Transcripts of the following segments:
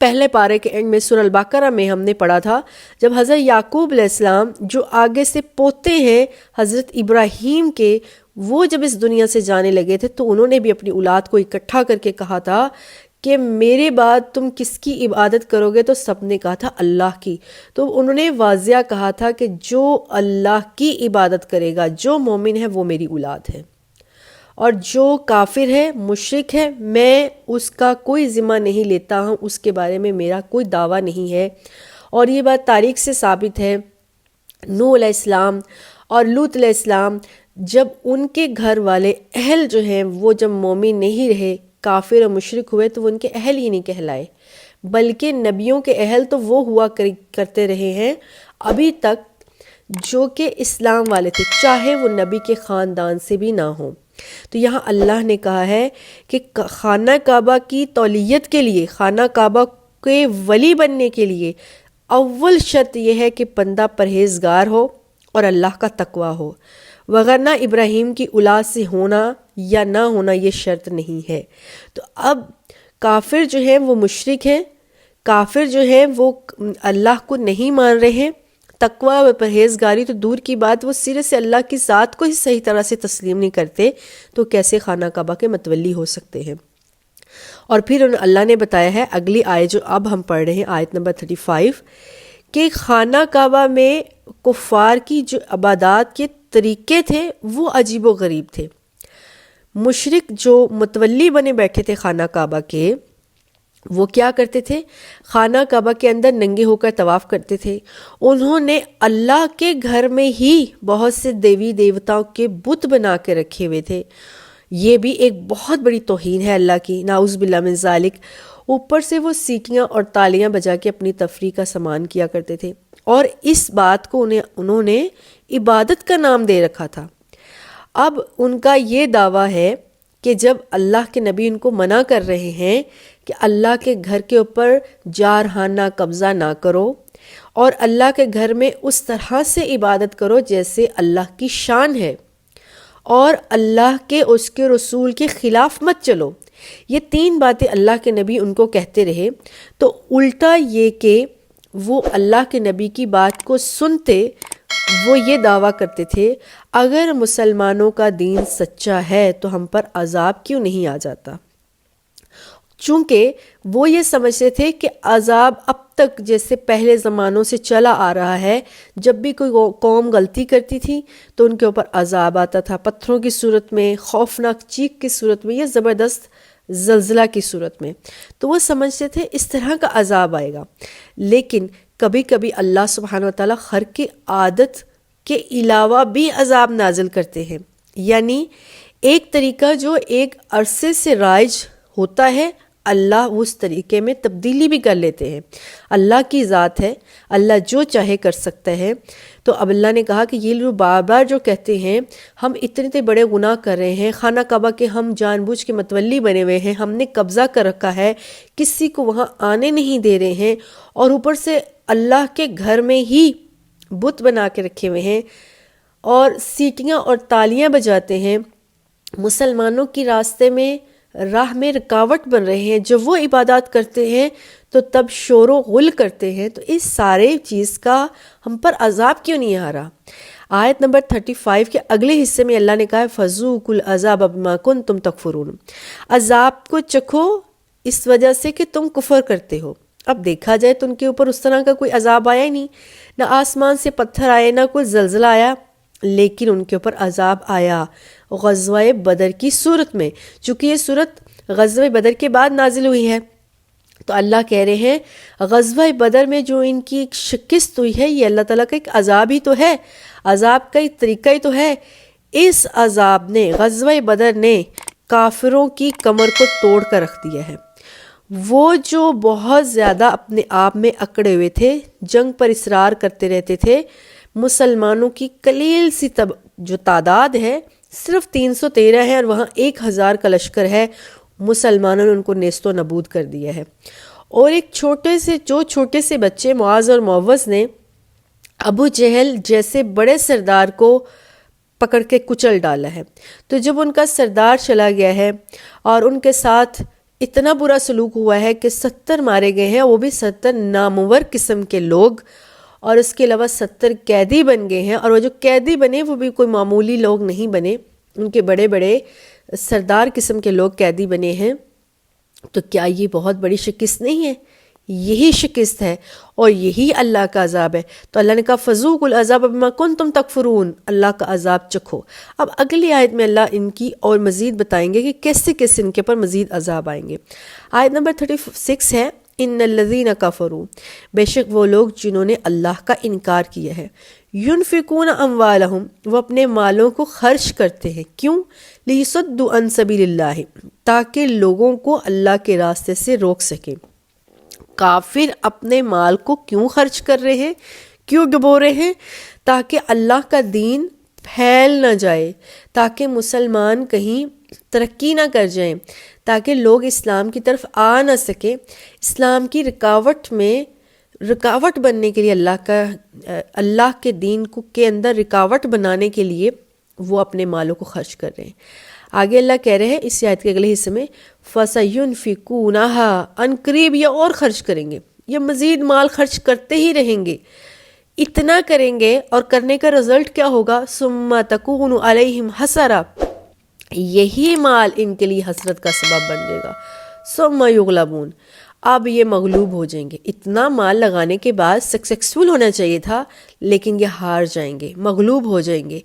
پہلے پارے کے اینڈ میں سورہ البقرہ میں ہم نے پڑھا تھا، جب حضرت یعقوب علیہ السلام جو آگے سے پوتے ہیں حضرت ابراہیم کے، وہ جب اس دنیا سے جانے لگے تھے تو انہوں نے بھی اپنی اولاد کو اکٹھا کر کے کہا تھا کہ میرے بعد تم کس کی عبادت کرو گے؟ تو سب نے کہا تھا اللہ کی۔ تو انہوں نے واضح کہا تھا کہ جو اللہ کی عبادت کرے گا، جو مومن ہے، وہ میری اولاد ہے، اور جو کافر ہے، مشرک ہے، میں اس کا کوئی ذمہ نہیں لیتا ہوں، اس کے بارے میں میرا کوئی دعویٰ نہیں ہے۔ اور یہ بات تاریخ سے ثابت ہے، نوح علیہ السلام اور لوط علیہ السلام جب ان کے گھر والے اہل جو ہیں وہ جب مومن نہیں رہے، کافر اور مشرک ہوئے، تو وہ ان کے اہل ہی نہیں کہلائے، بلکہ نبیوں کے اہل تو وہ ہوا کرتے رہے ہیں ابھی تک جو کہ اسلام والے تھے، چاہے وہ نبی کے خاندان سے بھی نہ ہوں۔ تو یہاں اللہ نے کہا ہے کہ خانہ کعبہ کی تولیت کے لیے، خانہ کعبہ کے ولی بننے کے لیے اول شرط یہ ہے کہ بندہ پرہیزگار ہو اور اللہ کا تقوی ہو، وگرنہ ابراہیم کی اولاد سے ہونا یا نہ ہونا یہ شرط نہیں ہے۔ تو اب کافر جو ہیں وہ مشرک ہیں، کافر جو ہیں وہ اللہ کو نہیں مان رہے ہیں، تقوی و پرہیزگاری تو دور کی بات، وہ سرے سے اللہ کی ذات کو ہی صحیح طرح سے تسلیم نہیں کرتے، تو کیسے خانہ کعبہ کے متولی ہو سکتے ہیں؟ اور پھر اللہ نے بتایا ہے اگلی آیت جو اب ہم پڑھ رہے ہیں، آیت نمبر 35، کہ خانہ کعبہ میں کفار کی جو عبادات کے طریقے تھے وہ عجیب و غریب تھے۔ مشرک جو متولی بنے بیٹھے تھے خانہ کعبہ کے، وہ کیا کرتے تھے؟ خانہ کعبہ کے اندر ننگے ہو کر طواف کرتے تھے۔ انہوں نے اللہ کے گھر میں ہی بہت سے دیوی دیوتاؤں کے بت بنا کے رکھے ہوئے تھے۔ یہ بھی ایک بہت بڑی توہین ہے اللہ کی، نعوذ باللہ من ذالک۔ اوپر سے وہ سیٹیاں اور تالیاں بجا کے اپنی تفریح کا سامان کیا کرتے تھے، اور اس بات کو انہوں نے عبادت کا نام دے رکھا تھا۔ اب ان کا یہ دعویٰ ہے کہ جب اللہ کے نبی ان کو منع کر رہے ہیں کہ اللہ کے گھر کے اوپر جارحانہ قبضہ نہ کرو، اور اللہ کے گھر میں اس طرح سے عبادت کرو جیسے اللہ کی شان ہے، اور اللہ کے اس کے رسول کے خلاف مت چلو، یہ تین باتیں اللہ کے نبی ان کو کہتے رہے، تو الٹا یہ کہ وہ اللہ کے نبی کی بات کو سنتے، وہ یہ دعویٰ کرتے تھے اگر مسلمانوں کا دین سچا ہے تو ہم پر عذاب کیوں نہیں آ جاتا؟ چونکہ وہ یہ سمجھتے تھے کہ عذاب اب تک جیسے پہلے زمانوں سے چلا آ رہا ہے، جب بھی کوئی قوم غلطی کرتی تھی تو ان کے اوپر عذاب آتا تھا، پتھروں کی صورت میں، خوفناک چیخ کی صورت میں، یا زبردست زلزلہ کی صورت میں۔ تو وہ سمجھتے تھے اس طرح کا عذاب آئے گا، لیکن کبھی کبھی اللہ سبحانہ وتعالیٰ خرق کی عادت کے علاوہ بھی عذاب نازل کرتے ہیں، یعنی ایک طریقہ جو ایک عرصے سے رائج ہوتا ہے، اللہ اس طریقے میں تبدیلی بھی کر لیتے ہیں۔ اللہ کی ذات ہے، اللہ جو چاہے کر سکتا ہے۔ تو اب اللہ نے کہا کہ یہ لوگ بار بار جو کہتے ہیں ہم اتنے بڑے گناہ کر رہے ہیں، خانہ کعبہ کے ہم جان بوجھ کے متولی بنے ہوئے ہیں، ہم نے قبضہ کر رکھا ہے، کسی کو وہاں آنے نہیں دے رہے ہیں، اور اوپر سے اللہ کے گھر میں ہی بت بنا کے رکھے ہوئے ہیں، اور سیٹیاں اور تالیاں بجاتے ہیں، مسلمانوں کی راستے میں راہ میں رکاوٹ بن رہے ہیں، جب وہ عبادات کرتے ہیں تو تب شور و غل کرتے ہیں، تو اس سارے چیز کا ہم پر عذاب کیوں نہیں آ رہا؟ آیت نمبر 35 کے اگلے حصے میں اللہ نے کہا ہے فَذُوقُوا الْعَذَابَ بِمَا كُنتُمْ تَكْفُرُونَ، عذاب کو چکھو اس وجہ سے کہ تم کفر کرتے ہو۔ اب دیکھا جائے تو ان کے اوپر اس طرح کا کوئی عذاب آیا ہی نہیں، نہ آسمان سے پتھر آئے، نہ کوئی زلزلہ آیا، لیکن ان کے اوپر عذاب آیا غزوہ بدر کی صورت میں، چونکہ یہ صورت غزوہ بدر کے بعد نازل ہوئی ہے۔ تو اللہ کہہ رہے ہیں غزوہ بدر میں جو ان کی ایک شکست ہوئی ہے، یہ اللہ تعالیٰ کا ایک عذاب ہی تو ہے، عذاب کا ایک طریقہ ہی تو ہے۔ اس عذاب نے، غزوہ بدر نے کافروں کی کمر کو توڑ کر رکھ دیا ہے۔ وہ جو بہت زیادہ اپنے آپ میں اکڑے ہوئے تھے، جنگ پر اصرار کرتے رہتے تھے، مسلمانوں کی قلیل سی جو تعداد ہے صرف 313 ہے، اور وہاں 1000 کا لشکر ہے، مسلمانوں نے ان کو نیست و نبود کر دیا ہے۔ اور ایک چھوٹے سے بچے معاذ اور معوذ نے ابو جہل جیسے بڑے سردار کو پکڑ کے کچل ڈالا ہے۔ تو جب ان کا سردار چلا گیا ہے اور ان کے ساتھ اتنا برا سلوک ہوا ہے کہ 70 مارے گئے ہیں، وہ بھی 70 نامور قسم کے لوگ، اور اس کے علاوہ 70 قیدی بن گئے ہیں، اور وہ جو قیدی بنے وہ بھی کوئی معمولی لوگ نہیں بنے، ان کے بڑے بڑے سردار قسم کے لوگ قیدی بنے ہیں۔ تو کیا یہ بہت بڑی شکست نہیں ہے؟ یہی شکست ہے اور یہی اللہ کا عذاب ہے۔ تو اللہ نے کہا فذوقوا العذاب بما کنتم تکفرون، اللہ کا عذاب چکھو۔ اب اگلی آیت میں اللہ ان کی اور مزید بتائیں گے کہ کیسے کیسے ان کے پر مزید عذاب آئیں گے۔ آیت نمبر 36 ہے ان الذین کفروا، بے شک وہ لوگ جنہوں نے اللہ کا انکار کیا ہے، ینفقون اموالہم، وہ اپنے مالوں کو خرچ کرتے ہیں، کیوں؟ لیصدوا عن سبیل اللہ، تاکہ لوگوں کو اللہ کے راستے سے روک سکیں۔ کافر اپنے مال کو کیوں خرچ کر رہے ہیں، کیوں ڈبو رہے ہیں؟ تاکہ اللہ کا دین پھیل نہ جائے، تاکہ مسلمان کہیں ترقی نہ کر جائیں، تاکہ لوگ اسلام کی طرف آ نہ سکیں۔ اسلام کی رکاوٹ بننے کے لیے اللہ کے دین کو کے اندر رکاوٹ بنانے کے لیے وہ اپنے مالوں کو خرچ کر رہے ہیں۔ آگے اللہ کہہ رہے ہیں اس آیت کے اگلے حصے میں فَسَيُنْفِقُونَهَا، ان قریب یہ اور خرچ کریں گے، یہ مزید مال خرچ کرتے ہی رہیں گے، اتنا کریں گے، اور کرنے کا رزلٹ کیا ہوگا؟ ثُمَّ تَكُونُ عَلَيْهِمْ حَسَرَةٌ، یہی مال ان کے لیے حسرت کا سبب بن جائے گا۔ ثُمَّ يُغْلَبُونَ، اب یہ مغلوب ہو جائیں گے۔ اتنا مال لگانے کے بعد سکسیسفل ہونا چاہیے تھا، لیکن یہ ہار جائیں گے، مغلوب ہو جائیں گے۔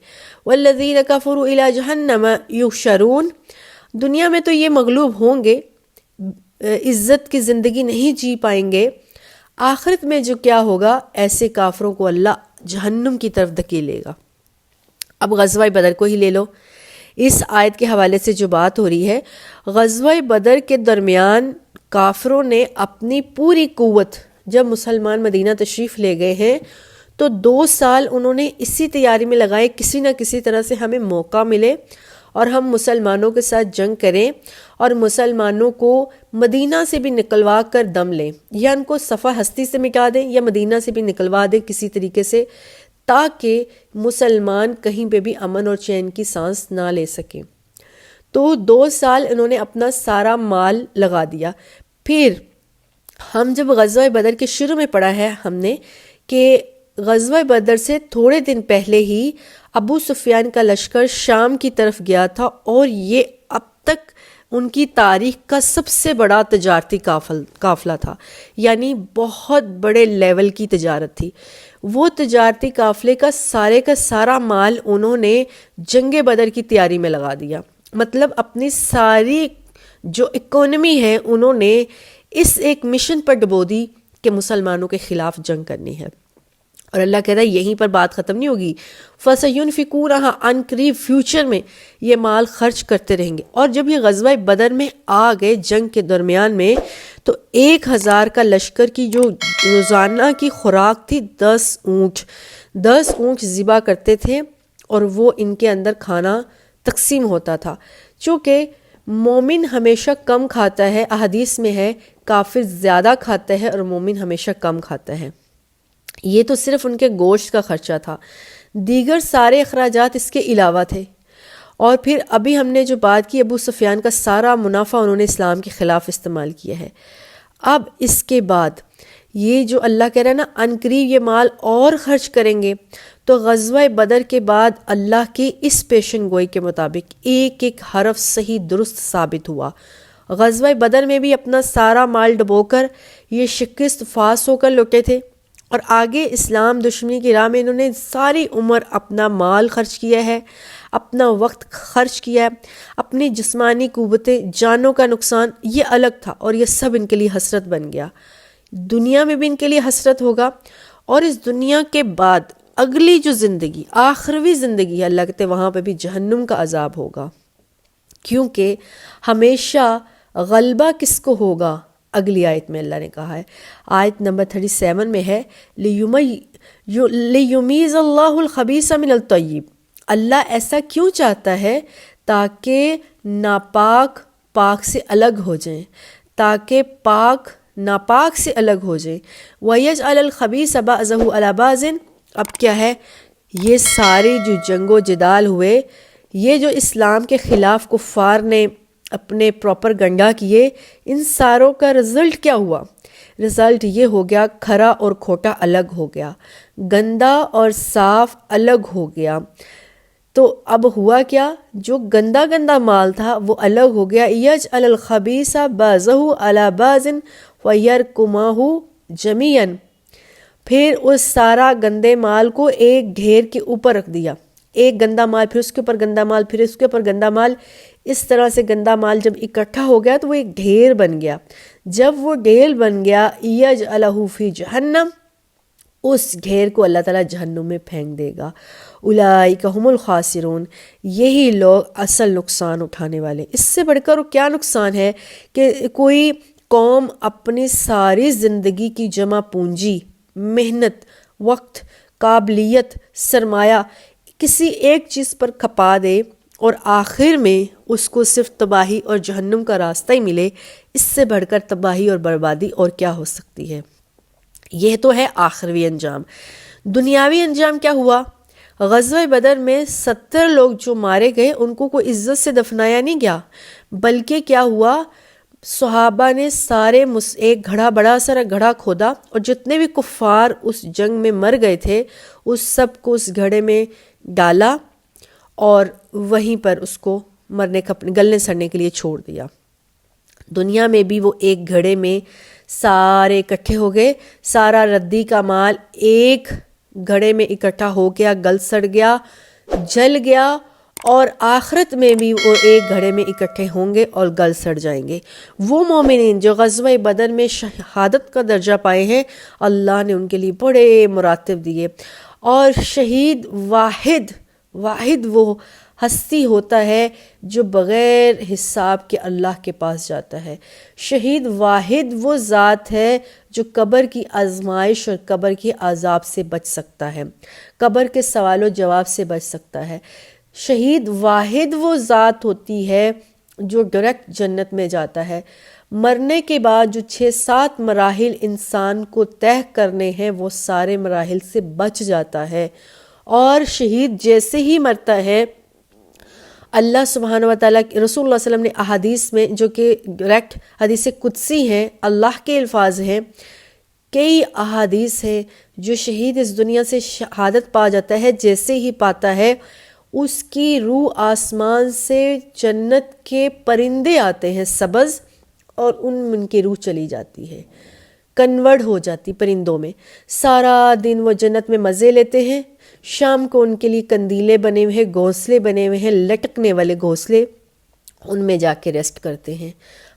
وَالَّذِينَ كَفَرُوا إِلَى جَهَنَّمَ يُحْشَرُونَ، دنیا میں تو یہ مغلوب ہوں گے، عزت کی زندگی نہیں جی پائیں گے، آخرت میں جو کیا ہوگا، ایسے کافروں کو اللہ جہنم کی طرف دھکیلے گا۔ اب غزوہ بدر کو ہی لے لو، اس آیت کے حوالے سے جو بات ہو رہی ہے، غزوہ بدر کے درمیان کافروں نے اپنی پوری قوت، جب مسلمان مدینہ تشریف لے گئے ہیں تو 2 سال انہوں نے اسی تیاری میں لگائے، کسی نہ کسی طرح سے ہمیں موقع ملے اور ہم مسلمانوں کے ساتھ جنگ کریں اور مسلمانوں کو مدینہ سے بھی نکلوا کر دم لیں، یا ان کو صفحہ ہستی سے مٹا دیں یا مدینہ سے بھی نکلوا دیں کسی طریقے سے، تاکہ مسلمان کہیں پہ بھی امن اور چین کی سانس نہ لے سکیں۔ تو 2 سال انہوں نے اپنا سارا مال لگا دیا۔ پھر ہم جب غزوہ بدر کے شروع میں پڑھا ہے ہم نے کہ غزوہ بدر سے تھوڑے دن پہلے ہی ابو سفیان کا لشکر شام کی طرف گیا تھا، اور یہ اب تک ان کی تاریخ کا سب سے بڑا تجارتی قافلہ تھا، یعنی بہت بڑے لیول کی تجارت تھی۔ وہ تجارتی قافلے کا سارا مال انہوں نے جنگ بدر کی تیاری میں لگا دیا، مطلب اپنی ساری جو اکانومی ہے انہوں نے اس ایک مشن پر ڈبو دی کہ مسلمانوں کے خلاف جنگ کرنی ہے۔ اور اللہ کہتا ہے یہیں پر بات ختم نہیں ہوگی، فَسَيُنْفِقُونَهَا، ان قریب فیوچر میں یہ مال خرچ کرتے رہیں گے۔ اور جب یہ غزوہ بدر میں آ گئے جنگ کے درمیان میں، تو 1000 کا لشکر کی جو روزانہ کی خوراک تھی 10 اونٹ ذبح کرتے تھے، اور وہ ان کے اندر کھانا تقسیم ہوتا تھا۔ چونکہ مومن ہمیشہ کم کھاتا ہے، احادیث میں ہے کافر زیادہ کھاتا ہے اور مومن ہمیشہ کم کھاتا ہے۔ یہ تو صرف ان کے گوشت کا خرچہ تھا، دیگر سارے اخراجات اس کے علاوہ تھے۔ اور پھر ابھی ہم نے جو بات کی، ابو سفیان کا سارا منافع انہوں نے اسلام کے خلاف استعمال کیا ہے۔ اب اس کے بعد یہ جو اللہ کہہ رہا ہے نا ان قریب یہ مال اور خرچ کریں گے، تو غزوہ بدر کے بعد اللہ کی اس پیشن گوئی کے مطابق ایک ایک حرف صحیح درست ثابت ہوا۔ غزوہ بدر میں بھی اپنا سارا مال ڈبو کر یہ شکست فاس ہو کر لوٹے تھے، اور آگے اسلام دشمنی کی راہ میں انہوں نے ساری عمر اپنا مال خرچ کیا ہے، اپنا وقت خرچ کیا ہے، اپنی جسمانی قوتیں، جانوں کا نقصان، یہ الگ تھا، اور یہ سب ان کے لیے حسرت بن گیا۔ دنیا میں بھی ان کے لیے حسرت ہوگا، اور اس دنیا کے بعد اگلی جو زندگی، آخروی زندگی، اللہ کہتے وہاں پہ بھی جہنم کا عذاب ہوگا، کیونکہ ہمیشہ غلبہ کس کو ہوگا؟ اگلی آیت میں اللہ نے کہا ہے، آیت نمبر 37 میں ہے لِيُمِيزَ اللَّهُ الْخَبِيثَ مِنَ الطَّيِّبِ، اللہ ایسا کیوں چاہتا ہے؟ تاکہ ناپاک پاک سے الگ ہو جائیں، تاکہ پاک ناپاک سے الگ ہو جائیں۔ وَيَجْعَلَ الْخَبِيثَ بَعْضَهُ عَلَى بَعْضٍ، اب کیا ہے، یہ ساری جو جنگ و جدال ہوئے، یہ جو اسلام کے خلاف کفار نے اپنے پراپر گنڈا کیے، ان ساروں کا رزلٹ کیا ہوا؟ رزلٹ یہ ہو گیا کھرا اور کھوٹا الگ ہو گیا، گندا اور صاف الگ ہو گیا۔ تو اب ہوا کیا؟ جو گندا گندا مال تھا وہ الگ ہو گیا۔ یجعل الخبیث بعضہ علی بعض ویرکمہ جمیعا، پھر اس سارا گندے مال کو ایک ڈھیر کے اوپر رکھ دیا، ایک گندا مال پھر اس کے اوپر گندا مال پھر اس کے اوپر گندا مال، اس طرح سے گندا مال جب اکٹھا ہو گیا تو وہ ایک ڈھیر بن گیا۔ جب وہ ڈھیر بن گیا یجعلہ فی جہنم، اس ڈھیر کو اللہ تعالیٰ جہنم میں پھینک دے گا۔ اولئک هم الخاسرون، یہی لوگ اصل نقصان اٹھانے والے۔ اس سے بڑھ کر کیا نقصان ہے کہ کوئی قوم اپنی ساری زندگی کی جمع پونجی، محنت، وقت، قابلیت، سرمایہ کسی ایک چیز پر کھپا دے اور آخر میں اس کو صرف تباہی اور جہنم کا راستہ ہی ملے، اس سے بڑھ کر تباہی اور بربادی اور کیا ہو سکتی ہے؟ یہ تو ہے آخروی انجام۔ دنیاوی انجام کیا ہوا؟ غزوہ بدر میں 70 لوگ جو مارے گئے ان کو کوئی عزت سے دفنایا نہیں گیا، بلکہ کیا ہوا؟ صحابہ نے سارے ایک گھڑا، بڑا سارا گھڑا کھودا اور جتنے بھی کفار اس جنگ میں مر گئے تھے اس سب کو اس گھڑے میں ڈالا اور وہیں پر اس کو مرنے گلنے سڑنے کے لیے چھوڑ دیا۔ دنیا میں بھی وہ ایک گھڑے میں سارے اکٹھے ہو گئے، سارا ردی کا مال ایک گھڑے میں اکٹھا ہو گیا، گل سڑ گیا، جل گیا، اور آخرت میں بھی وہ ایک گھڑے میں اکٹھے ہوں گے اور گل سڑ جائیں گے۔ وہ مومنین جو غزوہ بدر میں شہادت کا درجہ پائے ہیں، اللہ نے ان کے لیے بڑے مراتب دیے۔ اور شہید واحد وہ ہستی ہوتا ہے جو بغیر حساب کے اللہ کے پاس جاتا ہے۔ شہید واحد وہ ذات ہے جو قبر کی آزمائش اور قبر کے عذاب سے بچ سکتا ہے، قبر کے سوال و جواب سے بچ سکتا ہے۔ شہید واحد وہ ذات ہوتی ہے جو ڈائریکٹ جنت میں جاتا ہے۔ مرنے کے بعد جو 6-7 مراحل انسان کو طے کرنے ہیں وہ سارے مراحل سے بچ جاتا ہے، اور شہید جیسے ہی مرتا ہے اللہ سبحانہ وتعالیٰ رسول اللہ صلی اللہ علیہ وسلم نے احادیث میں، جو کہ ڈائریکٹ حدیث قدسی ہیں، اللہ کے الفاظ ہیں، کئی احادیث ہیں، جو شہید اس دنیا سے شہادت پا جاتا ہے جیسے ہی پاتا ہے اس کی روح آسمان سے جنت کے پرندے آتے ہیں سبز، اور ان کی روح چلی جاتی ہے، کنورٹ ہو جاتی پرندوں میں۔ سارا دن وہ جنت میں مزے لیتے ہیں، شام کو ان کے لیے قندیلے بنے ہوئے ہیں، گھونسلے بنے ہوئے ہیں، لٹکنے والے گھونسلے، ان میں جا کے ریسٹ کرتے ہیں۔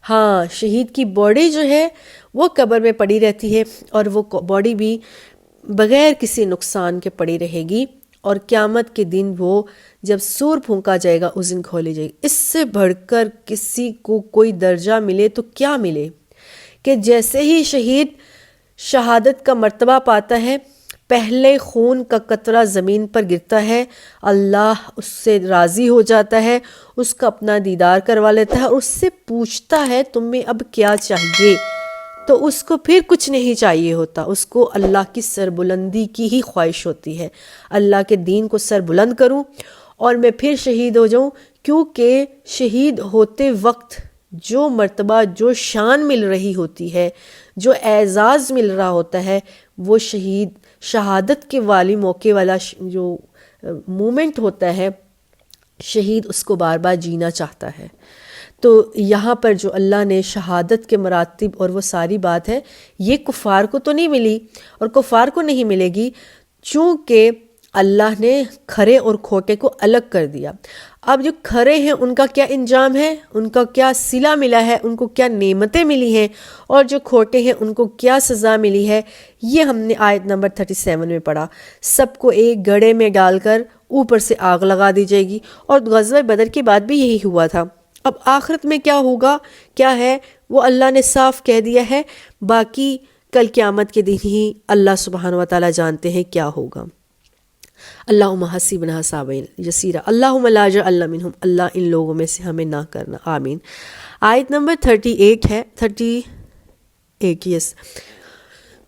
ہاں، شہید کی باڈی جو ہے وہ قبر میں پڑی رہتی ہے، اور وہ باڈی بھی بغیر کسی نقصان کے پڑی رہے گی، اور قیامت کے دن وہ جب سور پھونکا جائے گا اس دن کھولی جائے گی۔ اس سے بڑھ کر کسی کو کوئی درجہ ملے تو کیا ملے کہ جیسے ہی شہید شہادت کا مرتبہ پاتا ہے، پہلے خون کا قطرہ زمین پر گرتا ہے، اللہ اس سے راضی ہو جاتا ہے، اس کا اپنا دیدار کروا لیتا ہے اور اس سے پوچھتا ہے تمہیں اب کیا چاہیے؟ تو اس کو پھر کچھ نہیں چاہیے ہوتا، اس کو اللہ کی سربلندی کی ہی خواہش ہوتی ہے، اللہ کے دین کو سر بلند کروں اور میں پھر شہید ہو جاؤں، کیونکہ شہید ہوتے وقت جو مرتبہ، جو شان مل رہی ہوتی ہے، جو اعزاز مل رہا ہوتا ہے، وہ شہادت کے والی موقع والا جو مومنٹ ہوتا ہے، شہید اس کو بار بار جینا چاہتا ہے۔ تو یہاں پر جو اللہ نے شہادت کے مراتب اور وہ ساری بات ہے، یہ کفار کو تو نہیں ملی اور کفار کو نہیں ملے گی، چونکہ اللہ نے کھرے اور کھوٹے کو الگ کر دیا۔ اب جو کھرے ہیں ان کا کیا انجام ہے، ان کا کیا صلہ ملا ہے، ان کو کیا نعمتیں ملی ہیں، اور جو کھوٹے ہیں ان کو کیا سزا ملی ہے، یہ ہم نے آیت نمبر 37 میں پڑھا۔ سب کو ایک گڑھے میں ڈال کر اوپر سے آگ لگا دی جائے گی، اور غزوہ بدر کے بعد بھی یہی ہوا تھا۔ اب آخرت میں کیا ہوگا، کیا ہے، وہ اللہ نے صاف کہہ دیا ہے، باقی کل قیامت کے دن ہی اللہ سبحانہ وتعالی جانتے ہیں کیا ہوگا۔ اللہم حسیبنا حسابا یسیرا، اللہم لا تجعلنا منہم، اللہ ان لوگوں میں سے ہمیں نہ کرنا، آمین۔ آیت نمبر 38 ہے، 38 یس۔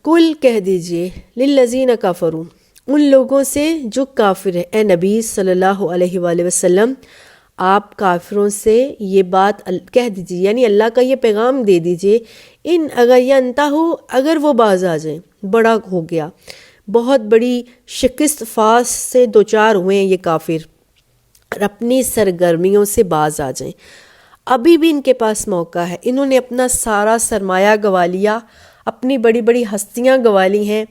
کل کہہ دیجئے للذین کفروا، ان لوگوں سے جو کافر ہیں، اے نبی صلی اللہ علیہ وآلہ وسلم، آپ کافروں سے یہ بات کہہ دیجیے، یعنی اللہ کا یہ پیغام دے دیجیے، ان اگر ینتہو، اگر وہ باز آ جائیں، بڑا ہو گیا، بہت بڑی شکست فاس سے دوچار ہوئے ہیں یہ کافر، اور اپنی سرگرمیوں سے باز آ جائیں۔ ابھی بھی ان کے پاس موقع ہے، انہوں نے اپنا سارا سرمایہ گوا لیا، اپنی بڑی بڑی ہستیاں گوا لی ہیں،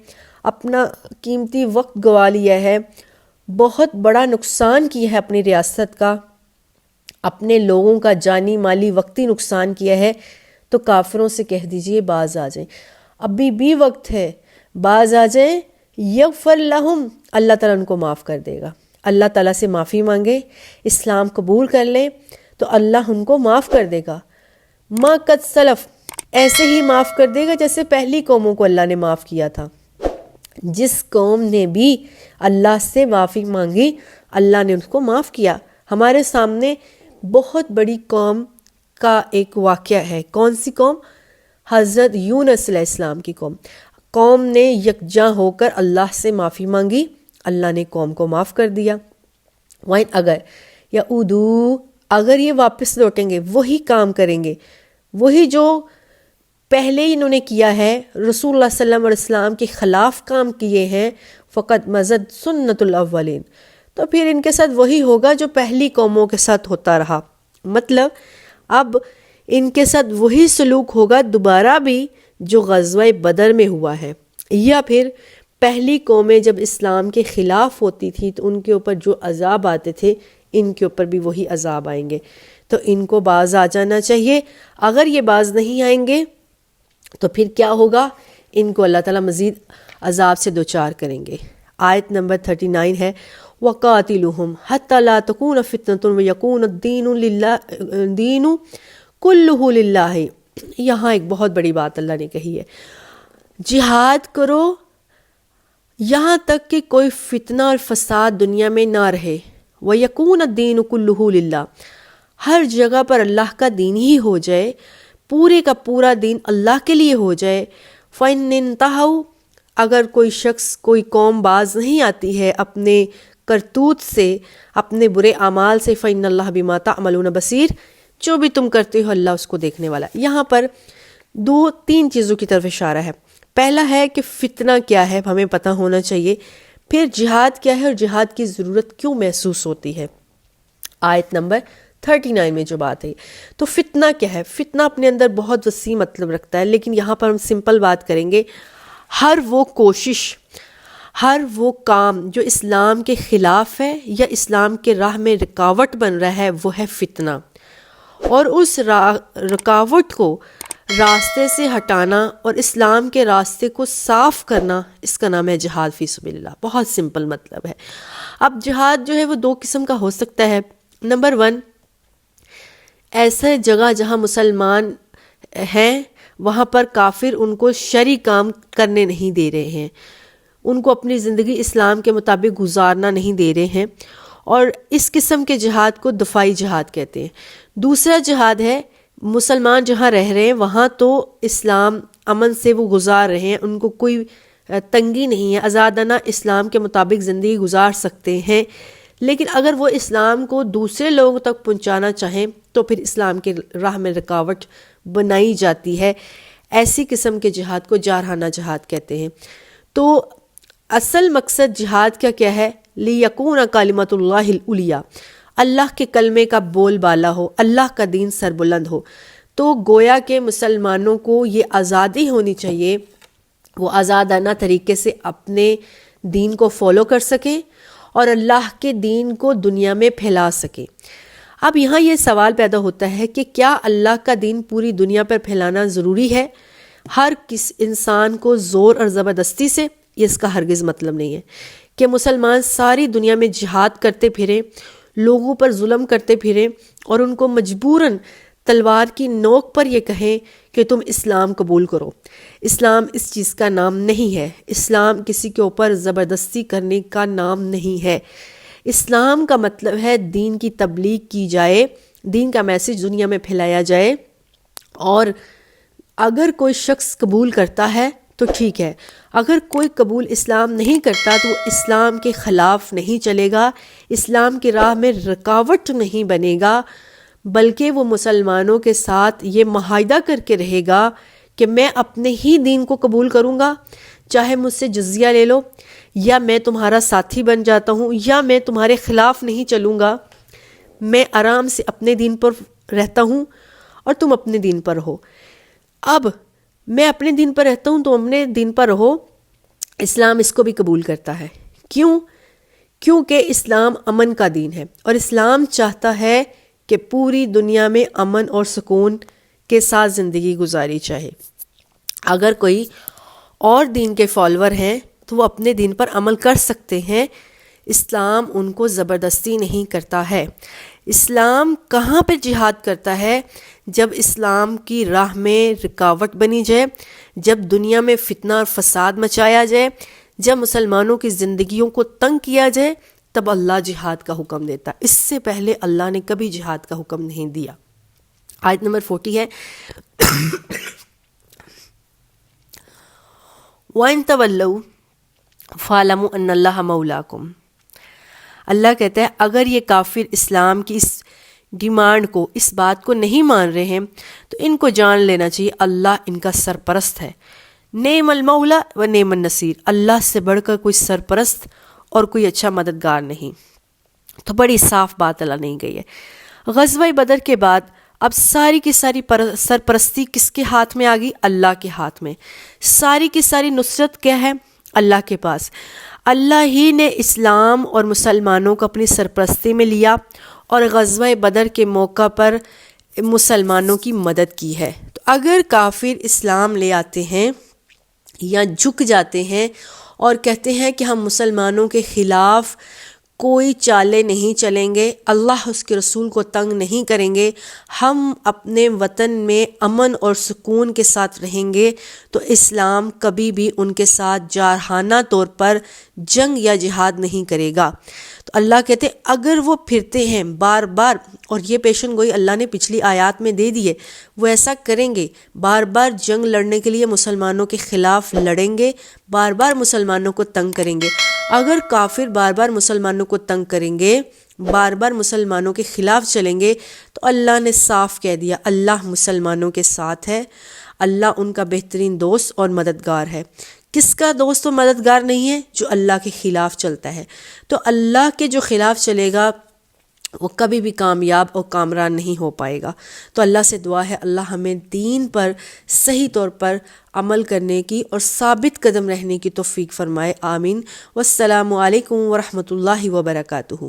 اپنا قیمتی وقت گوا لیا ہے، بہت بڑا نقصان کیا ہے اپنی ریاست کا، اپنے لوگوں کا جانی مالی وقتی نقصان کیا ہے، تو کافروں سے کہہ دیجئے باز آ جائیں، ابھی بھی وقت ہے، باز آ جائیں، یغفر لہم، اللہ تعالیٰ ان کو معاف کر دے گا۔ اللہ تعالیٰ سے معافی مانگے، اسلام قبول کر لیں تو اللہ ان کو معاف کر دے گا۔ ما قد سلف، ایسے ہی معاف کر دے گا جیسے پہلی قوموں کو اللہ نے معاف کیا تھا۔ جس قوم نے بھی اللہ سے معافی مانگی اللہ نے ان کو معاف کیا۔ ہمارے سامنے بہت بڑی قوم کا ایک واقعہ ہے۔ کون سی قوم؟ حضرت یونس علیہ السلام کی قوم نے یکجاں ہو کر اللہ سے معافی مانگی، اللہ نے قوم کو معاف کر دیا۔ وَإِنْ اگر یعودو، اگر یہ واپس لوٹیں گے، وہی کام کریں گے، وہی جو پہلے انہوں نے کیا ہے، رسول اللہ صلی اللہ علیہ وسلم کے خلاف کام کیے ہیں، فقط مزد سنت الاولین، تو پھر ان کے ساتھ وہی ہوگا جو پہلی قوموں کے ساتھ ہوتا رہا۔ مطلب اب ان کے ساتھ وہی سلوک ہوگا دوبارہ بھی جو غزوہ بدر میں ہوا ہے، یا پھر پہلی قومیں جب اسلام کے خلاف ہوتی تھی تو ان کے اوپر جو عذاب آتے تھے ان کے اوپر بھی وہی عذاب آئیں گے، تو ان کو باز آ جانا چاہیے۔ اگر یہ باز نہیں آئیں گے تو پھر کیا ہوگا؟ ان کو اللہ تعالیٰ مزید عذاب سے دوچار کریں گے۔ آیت نمبر 39 ہے وَقَاتِلُهُمْ حَتَّى لَا تَكُونَ فِتْنَةٌ وَيَكُونَ الدِّينُ كُلُّهُ لِلَّهِ۔ یہاں ایک بہت بڑی بات اللہ نے کہی ہے، جہاد کرو یہاں تک کہ کوئی فتنہ اور فساد دنیا میں نہ رہے، وَيَكُونَ الدِّينُ كُلُّهُ لِلَّهِ، ہر جگہ پر اللہ کا دین ہی ہو جائے، پورے کا پورا دین اللہ کے لیے ہو جائے۔ فَإِنْ انْتَهَوْا، اگر کوئی شخص کوئی قوم باز نہیں آتی ہے اپنے کرتوت سے، اپنے برے اعمال سے، فَإِنَّ اللَّهَ بِمَا تَعْمَلُونَ بَصِيرٌ، جو بھی تم کرتے ہو اللہ اس کو دیکھنے والا۔ یہاں پر تین چیزوں کی طرف اشارہ ہے۔ پہلا ہے کہ فتنہ کیا ہے ہمیں پتہ ہونا چاہیے، پھر جہاد کیا ہے اور جہاد کی ضرورت کیوں محسوس ہوتی ہے۔ آیت نمبر 39 میں جو بات ہے، تو فتنہ کیا ہے؟ فتنہ اپنے اندر بہت وسیع مطلب رکھتا ہے، لیکن یہاں پر ہم سمپل بات کریں گے، ہر وہ کوشش، ہر وہ کام جو اسلام کے خلاف ہے یا اسلام کے راہ میں رکاوٹ بن رہا ہے، وہ ہے فتنہ، اور اس رکاوٹ کو راستے سے ہٹانا اور اسلام کے راستے کو صاف کرنا، اس کا نام ہے جہاد فی سبیل اللہ۔ بہت سمپل مطلب ہے۔ اب جہاد جو ہے وہ دو قسم کا ہو سکتا ہے۔ نمبر 1، ایسے جگہ جہاں مسلمان ہیں وہاں پر کافر ان کو شرعی کام کرنے نہیں دے رہے ہیں، ان کو اپنی زندگی اسلام کے مطابق گزارنا نہیں دے رہے ہیں، اور اس قسم کے جہاد کو دفاعی جہاد کہتے ہیں۔ دوسرا جہاد ہے مسلمان جہاں رہ رہے ہیں وہاں تو اسلام امن سے وہ گزار رہے ہیں، ان کو کوئی تنگی نہیں ہے، آزادانہ اسلام کے مطابق زندگی گزار سکتے ہیں، لیکن اگر وہ اسلام کو دوسرے لوگوں تک پہنچانا چاہیں تو پھر اسلام کے راہ میں رکاوٹ بنائی جاتی ہے۔ ایسی قسم کے جہاد کو جارحانہ جہاد کہتے ہیں۔ تو اصل مقصد جہاد کا کیا ہے؟ لِيَكُونَ كَلِمَةُ اللَّهِ الْعُلْيَا، اللہ کے کلمے کا بول بالا ہو، اللہ کا دین سربلند ہو۔ تو گویا کہ مسلمانوں کو یہ آزادی ہونی چاہیے، وہ آزادانہ طریقے سے اپنے دین کو فالو کر سکیں اور اللہ کے دین کو دنیا میں پھیلا سکیں۔ اب یہاں یہ سوال پیدا ہوتا ہے کہ کیا اللہ کا دین پوری دنیا پر پھیلانا ضروری ہے ہر کس انسان کو زور اور زبردستی سے؟ یہ اس کا ہرگز مطلب نہیں ہے کہ مسلمان ساری دنیا میں جہاد کرتے پھریں، لوگوں پر ظلم کرتے پھریں اور ان کو مجبوراً تلوار کی نوک پر یہ کہیں کہ تم اسلام قبول کرو۔ اسلام اس چیز کا نام نہیں ہے، اسلام کسی کے اوپر زبردستی کرنے کا نام نہیں ہے۔ اسلام کا مطلب ہے دین کی تبلیغ کی جائے، دین کا میسج دنیا میں پھیلایا جائے، اور اگر کوئی شخص قبول کرتا ہے تو ٹھیک ہے. اگر کوئی قبول اسلام نہیں کرتا تو وہ اسلام کے خلاف نہیں چلے گا، اسلام کی راہ میں رکاوٹ نہیں بنے گا، بلکہ وہ مسلمانوں کے ساتھ یہ معاہدہ کر کے رہے گا کہ میں اپنے ہی دین کو قبول کروں گا، چاہے مجھ سے جزیہ لے لو، یا میں تمہارا ساتھی بن جاتا ہوں، یا میں تمہارے خلاف نہیں چلوں گا، میں آرام سے اپنے دین پر رہتا ہوں اور تم اپنے دین پر رہو. اب میں اپنے دین پر رہتا ہوں، تم اپنے دین پر رہو. اسلام اس کو بھی قبول کرتا ہے. کیوں؟ کیونکہ اسلام امن کا دین ہے، اور اسلام چاہتا ہے کہ پوری دنیا میں امن اور سکون کے ساتھ زندگی گزاری چاہے. اگر کوئی اور دین کے فالوور ہیں تو وہ اپنے دین پر عمل کر سکتے ہیں. اسلام ان کو زبردستی نہیں کرتا ہے. اسلام کہاں پہ جہاد کرتا ہے؟ جب اسلام کی راہ میں رکاوٹ بنی جائے، جب دنیا میں فتنہ اور فساد مچایا جائے، جب مسلمانوں کی زندگیوں کو تنگ کیا جائے، تب اللہ جہاد کا حکم دیتا. اس سے پہلے اللہ نے کبھی جہاد کا حکم نہیں دیا. آیت نمبر 40 ہے وَإِن تَوَلَّوْا فَاعْلَمُوا أَنَّ اللَّهَ مَوْلَاكُمْ. اللہ کہتا ہے اگر یہ کافر اسلام کی اس ڈیمانڈ کو، اس بات کو نہیں مان رہے ہیں، تو ان کو جان لینا چاہیے اللہ ان کا سرپرست ہے. نعم المولا و نعم النصیر. اللہ سے بڑھ کر کوئی سرپرست اور کوئی اچھا مددگار نہیں. تو بڑی صاف بات اللہ نے گئی ہے. غزوہ بدر کے بعد اب ساری کی ساری سرپرستی کس کے ہاتھ میں آ گئی؟ اللہ کے ہاتھ میں. ساری کی ساری نصرت کیا ہے؟ اللہ کے پاس. اللہ ہی نے اسلام اور مسلمانوں کو اپنی سرپرستی میں لیا اور غزوہ بدر کے موقع پر مسلمانوں کی مدد کی ہے. تو اگر کافر اسلام لے آتے ہیں یا جھک جاتے ہیں اور کہتے ہیں کہ ہم مسلمانوں کے خلاف کوئی چالیں نہیں چلیں گے، اللہ اس کے رسول کو تنگ نہیں کریں گے، ہم اپنے وطن میں امن اور سکون کے ساتھ رہیں گے، تو اسلام کبھی بھی ان کے ساتھ جارحانہ طور پر جنگ یا جہاد نہیں کرے گا. تو اللہ کہتے ہیں اگر وہ پھرتے ہیں بار بار، اور یہ پیشن گوئی اللہ نے پچھلی آیات میں دے دی ہے، وہ ایسا کریں گے، بار بار جنگ لڑنے کے لیے مسلمانوں کے خلاف لڑیں گے، بار بار مسلمانوں کو تنگ کریں گے. اگر کافر بار بار مسلمانوں کو تنگ کریں گے، بار بار مسلمانوں کے خلاف چلیں گے، تو اللہ نے صاف کہہ دیا اللہ مسلمانوں کے ساتھ ہے، اللہ ان کا بہترین دوست اور مددگار ہے. کس کا دوست و مددگار نہیں ہے؟ جو اللہ کے خلاف چلتا ہے. تو اللہ کے جو خلاف چلے گا وہ کبھی بھی کامیاب اور کامران نہیں ہو پائے گا. تو اللہ سے دعا ہے اللہ ہمیں دین پر صحیح طور پر عمل کرنے کی اور ثابت قدم رہنے کی توفیق فرمائے. آمین. والسلام علیکم ورحمۃ اللہ وبرکاتہ.